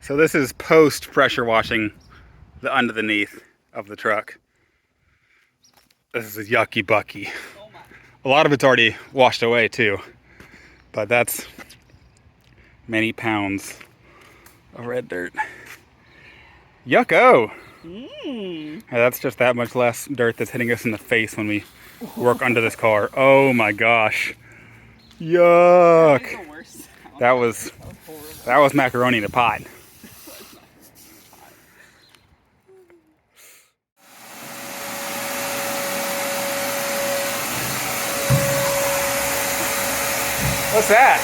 So this is post pressure washing the underneath of the truck. This is a yucky bucky. A lot of it's already washed away too, but that's many pounds of red dirt. Yucko! Yeah, that's just that much less dirt that's hitting us in the face when we work under this car. Oh my gosh. Yuck! That was macaroni in a pot. What's that?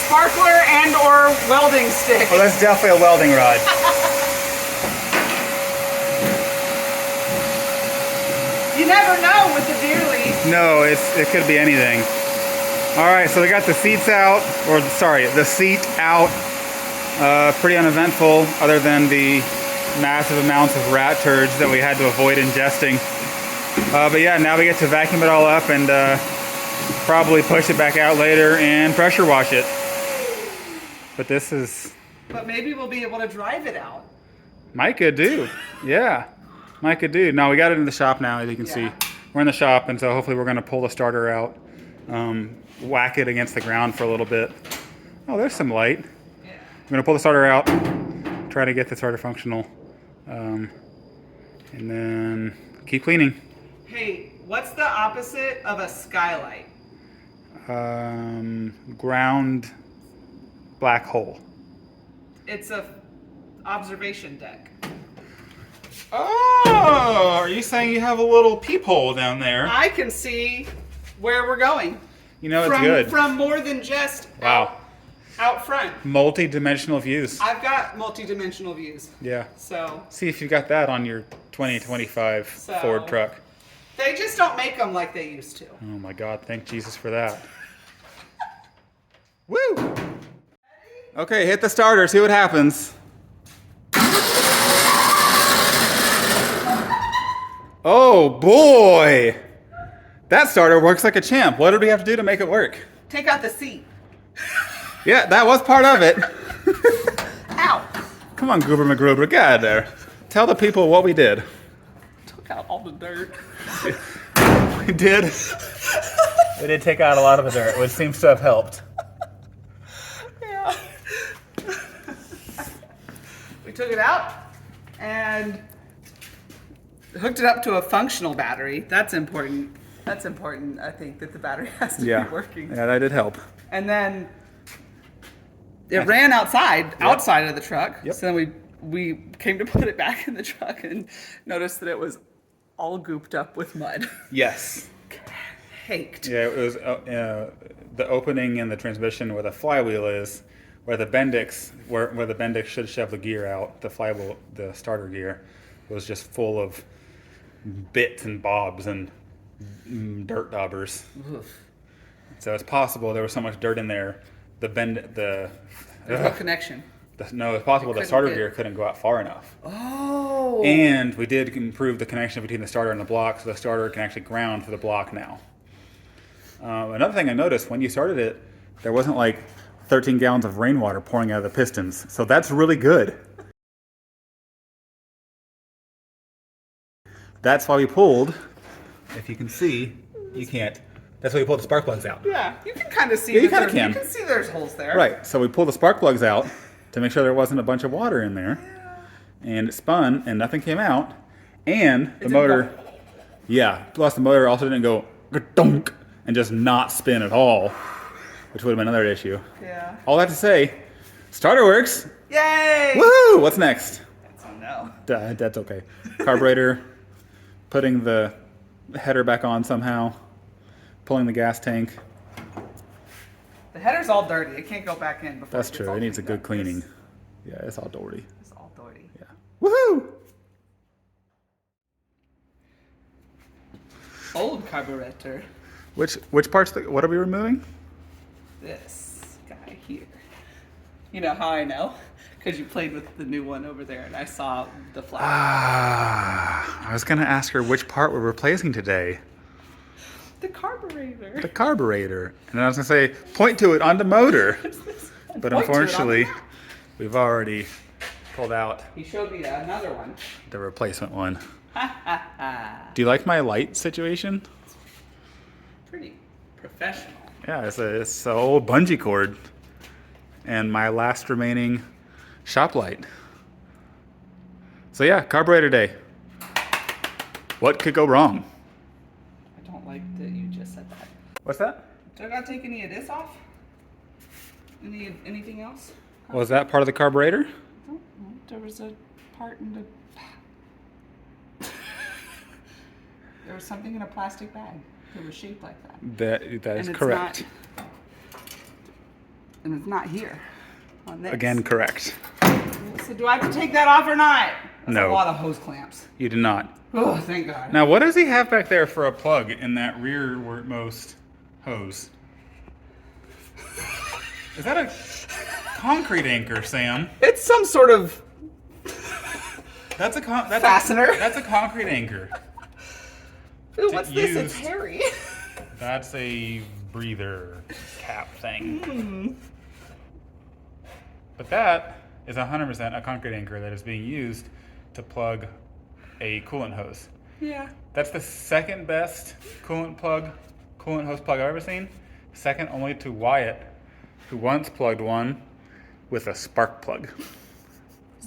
Sparkler and or welding stick. Well, that's definitely a welding rod. You never know with the dearlies. No, it could be anything. All right, so we got the seats out, or sorry, the seat out. Pretty uneventful, other than the massive amounts of rat turds that we had to avoid ingesting. But yeah, now we get to vacuum it all up and probably push it back out later and pressure wash it. But this is... But maybe we'll be able to drive it out. Might could do. Yeah. Might could do. No, we got it in the shop now, as you can see. We're in the shop, and so hopefully we're going to pull the starter out, whack it against the ground for a little bit. Oh, there's some light. Yeah. I'm going to pull the starter out, try to get the starter functional, and then keep cleaning. Hey, what's the opposite of a skylight? Ground black hole. It's a observation deck. Oh, are you saying you have a little peephole down there? I can see where we're going. You know, it's good. From more than just wow. Out front. Multi-dimensional views. I've got multi-dimensional views. Yeah. So. See if you got that on your 2025 Ford truck. They just don't make them like they used to. Oh my God, thank Jesus for that. Woo! Okay, hit the starter, see what happens. Oh boy! That starter works like a champ. What did we have to do to make it work? Take out the seat. Yeah, that was part of it. Ow! Come on, Goober McGruber, get out of there. Tell the people what we did. Took out all the dirt. We did. We did take out a lot of the dirt, which seems to have helped. Yeah. We took it out and hooked it up to a functional battery. That's important. That's important, I think, that the battery has to be working. Yeah, that did help. And then it ran outside of the truck. Yep. So then we came to put it back in the truck and noticed that it was all gooped up with mud. Yes. Caked. Yeah, it was the opening in the transmission where the flywheel is, where the Bendix, where the Bendix should shove the gear out, the flywheel, the starter gear, was just full of bits and bobs and dirt daubers. Oof. So it's possible there was so much dirt in there, there's no connection. No, it's possible the starter gear couldn't go out far enough. Oh. And we did improve the connection between the starter and the block, so the starter can actually ground for the block now. Another thing I noticed, when you started it, there wasn't like 13 gallons of rainwater pouring out of the pistons. So that's really good. That's why we pulled, if you can see, you can't. That's why we pulled the spark plugs out. Yeah, you can kind of see. Yeah, you kind of can. You can see there's holes there. Right, so we pulled the spark plugs out to make sure there wasn't a bunch of water in there. Yeah. And it spun and nothing came out. And the motor, plus the motor also didn't go dunk and just not spin at all, which would have been another issue. Yeah. All that to say, starter works. Yay! Woohoo! What's next? Oh no. That's okay. Carburetor, putting the header back on somehow, pulling the gas tank. The header's all dirty. It can't go back in. That's true. It needs a good cleaning. Yeah, it's all dirty. It's all dirty. Yeah. Woohoo! Old carburetor. Which parts? What are we removing? This guy here. You know how I know? Because you played with the new one over there, and I saw the flash. I was gonna ask her which part we're replacing today. The carburetor. The carburetor, and I was gonna say point to it on the motor, but unfortunately, we've already pulled out He showed me another one. the replacement one. Do you like my light situation? Pretty professional. Yeah, it's an old bungee cord and my last remaining shop light. So yeah, carburetor day. What could go wrong? I don't like that you just said that. What's that? Do I gotta take any of this off? Anything else? Was that part of the carburetor? Oh, well, there was a part in the. There was something in a plastic bag that was shaped like that. That is And correct. And it's not here on this. Again, correct. So do I have to take that off or not? That's No. a lot of hose clamps. You did not. Oh, thank God. Now, what does he have back there for a plug in that rearmost hose? Is that a concrete anchor, Sam? It's some sort of That's fastener. That's a concrete anchor. Ooh, what's this? It's used. hairy. That's a breather cap thing. But that is 100% a concrete anchor that is being used to plug a coolant hose. Yeah. That's the second best coolant hose plug I've ever seen. Second only to Wyatt, who once plugged one with a spark plug.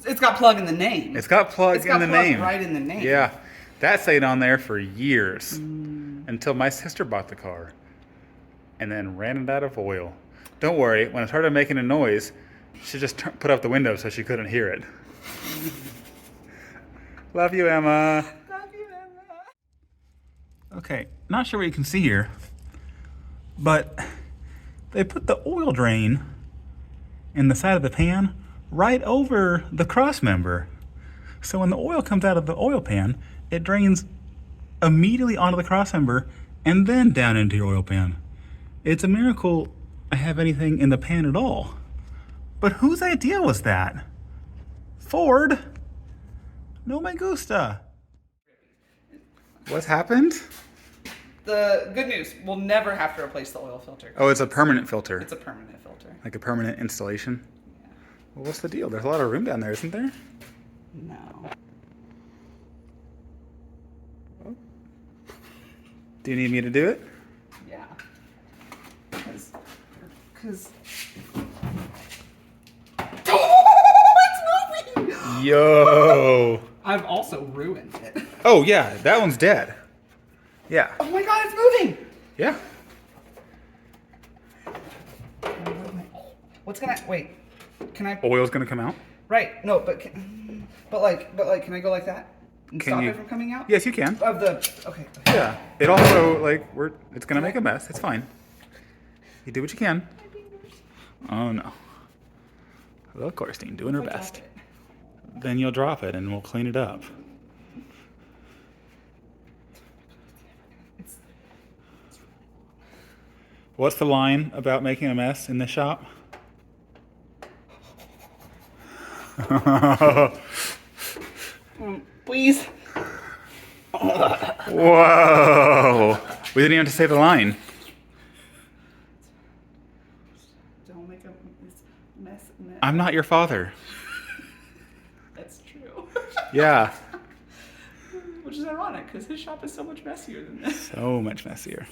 It's got plug in the name. It's got plug in the name. Right in the name. Yeah. That stayed on there for years until my sister bought the car and then ran it out of oil. Don't worry, when it started making a noise, she just put up the window so she couldn't hear it. Love you, Emma. Love you, Emma. Okay, not sure what you can see here, but they put the oil drain in the side of the pan right over the cross member. So when the oil comes out of the oil pan, it drains immediately onto the cross member and then down into your oil pan. It's a miracle I have anything in the pan at all. But whose idea was that? Ford? No me gusta. What's happened? The good news, we'll never have to replace the oil filter. Oh, it's a permanent filter. It's a permanent filter. Like a permanent installation? Yeah. Well, what's the deal? There's a lot of room down there, isn't there? No. Do you need me to do it? Yeah. Because. Oh, it's moving! Yo! I've also ruined it. Oh, yeah, that one's dead. Yeah. Oh my God, it's moving! Yeah. What's gonna wait? Can I? Oil's gonna come out? Right. No, but can I go like that and Can stop you- it from coming out? Yes, you can. Of the okay. Yeah. It also, it's gonna make a mess. It's fine. You do what you can. Oh, no. Well, Corstine, doing her If I drop best. it. Then you'll drop it and we'll clean it up. It's What's the line about making a mess in the shop? please. Whoa! We didn't even have to say the line. Don't make a mess. I'm not your father. That's true. Yeah. Which is ironic because his shop is so much messier than this. So much messier.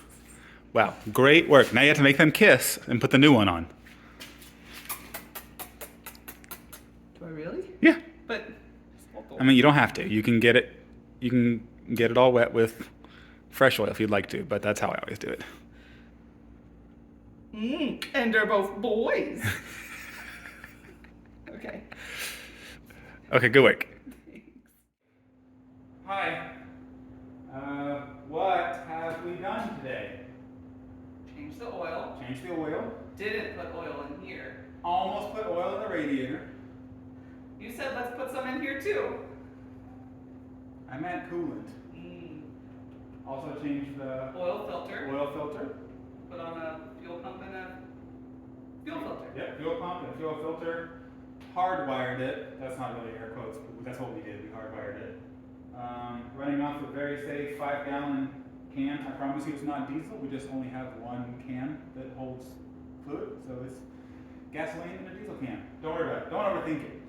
Wow, great work. Now you have to make them kiss and put the new one on. Do I really? Yeah. But. I mean, you don't have to. You can get it all wet with fresh oil if you'd like to, but that's how I always do it. And they're both boys. Okay. Okay, good work. Hi. What have we done today? Change the oil. Change the oil. Didn't put oil in here. Almost put oil in the radiator. You said let's put some in here too. I meant coolant. Also changed the Oil filter. oil filter. Put on a fuel pump and a fuel filter. Yep, fuel pump and fuel filter. Hardwired it. That's not really air quotes, but that's what we did. We hardwired it. Running off a very safe 5-gallon can. I promise you it's not diesel. We just only have one can that holds fluid, so it's gasoline in a diesel can. Don't worry about it. Don't overthink it.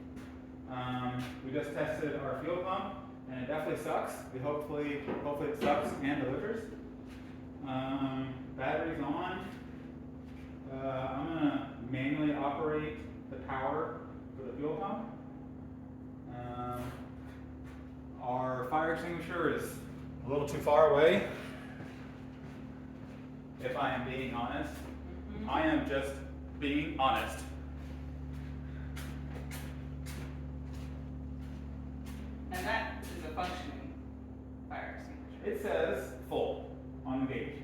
We just tested our fuel pump, and it definitely sucks. Hopefully it sucks and delivers. Battery's on. I'm gonna manually operate the power for the fuel pump. Our fire extinguisher is a little too far away. If I am being honest, I am just being honest. And that is a functioning fire extinguisher. It says full on the gauge.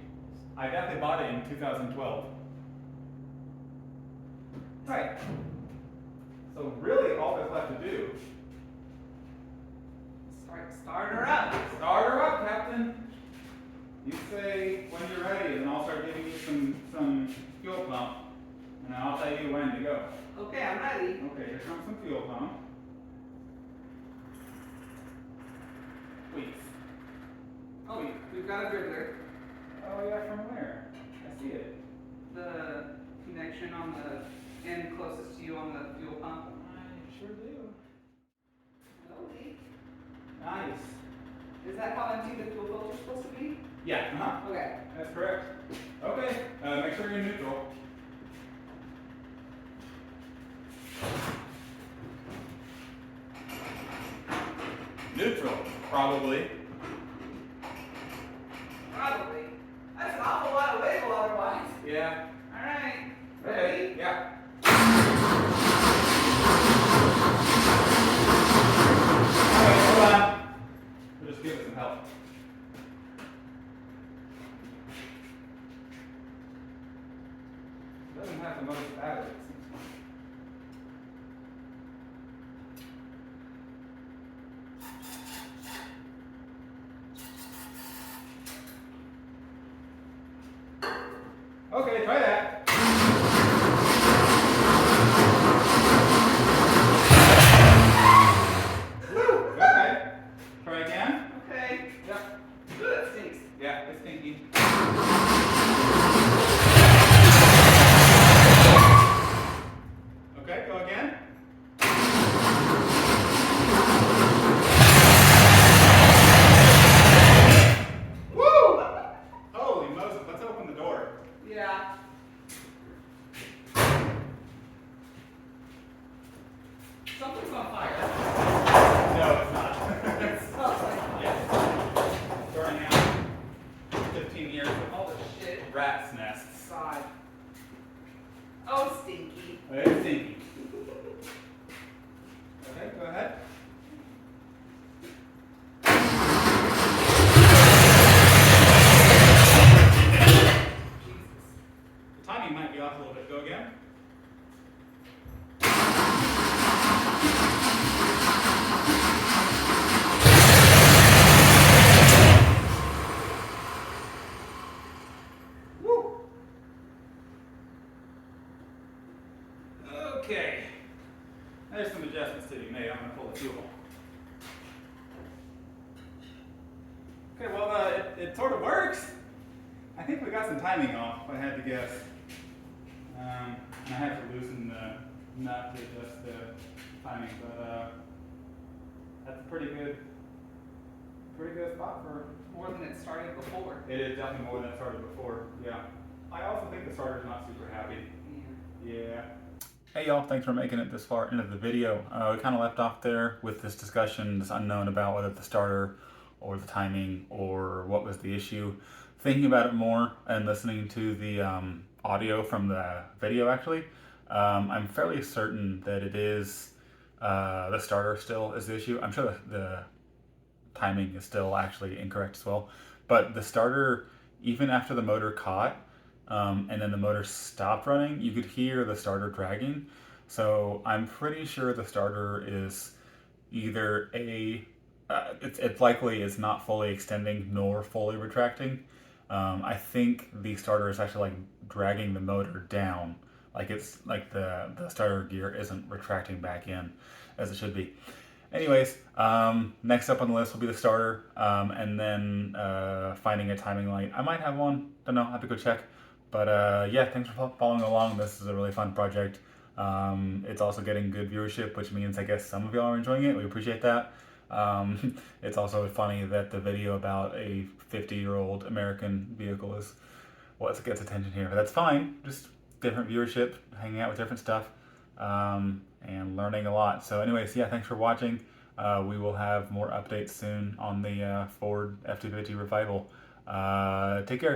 I definitely bought it in 2012. Right. So really all that's left to do. Start her up. Start her up, Captain. You say when you're ready, and I'll start giving you some fuel pump, and I'll tell you when to go. Okay, I'm ready. Okay, here comes some fuel pump. Please. Oh, we've got a dribbler. Oh yeah, from where? I see it. The connection on the end closest to you on the fuel pump. I sure do. No leak. Nice. Is that how empty the fuel filter's supposed to be? Yeah, Okay. that's correct. Okay, make sure you're neutral. Neutral, probably. Probably. That's an awful lot of wiggle otherwise. Yeah. Alright. Okay, Ready? yeah. Alright, hold on. We'll just give it some help. It doesn't have the most battery, it seems like. Okay, try that. Okay. Try again. Okay. Yep. Ooh, that stinks. Yeah, it's stinky. Okay, go again. Woo! Holy Moses, let's open the door. Yeah. Something's on fire. No, it's not. It smells like Yes. Burning out 15 years of all the shit rat's nests. inside. Oh, stinky. It's stinky. Okay, go ahead. Jesus. The timing might be off a little bit. Go again. Woo! Okay. There's some adjustments to be made. I'm going to pull the fuel. Okay, well, it sort of works. I think we got some timing off, if I had to guess. And I had to loosen the nut to adjust the timing, but that's a pretty good spot for. More than it started before. It is definitely more than it started before. Yeah. I also think the starter's not super happy. Yeah. Hey y'all, thanks for making it this far into the video. We kind of left off there with this discussion, this unknown about whether the starter or the timing or what was the issue. Thinking about it more and listening to the audio from the video actually, I'm fairly certain that it is the starter still is the issue. I'm sure the timing is still actually incorrect as well. But the starter, even after the motor caught, and then the motor stopped running, you could hear the starter dragging. So I'm pretty sure the starter is either it's likely it's not fully extending nor fully retracting. I think the starter is actually like dragging the motor down. Like it's like the starter gear isn't retracting back in as it should be. Anyways, next up on the list will be the starter, and then finding a timing light. I might have one, don't know, I have to go check. But yeah, thanks for following along. This is a really fun project. It's also getting good viewership, which means I guess some of y'all are enjoying it. We appreciate that. It's also funny that the video about a 50-year-old American vehicle is what gets attention here. But that's fine. Just different viewership, hanging out with different stuff, and learning a lot. So anyways, yeah, thanks for watching. We will have more updates soon on the Ford F-250 revival. Take care.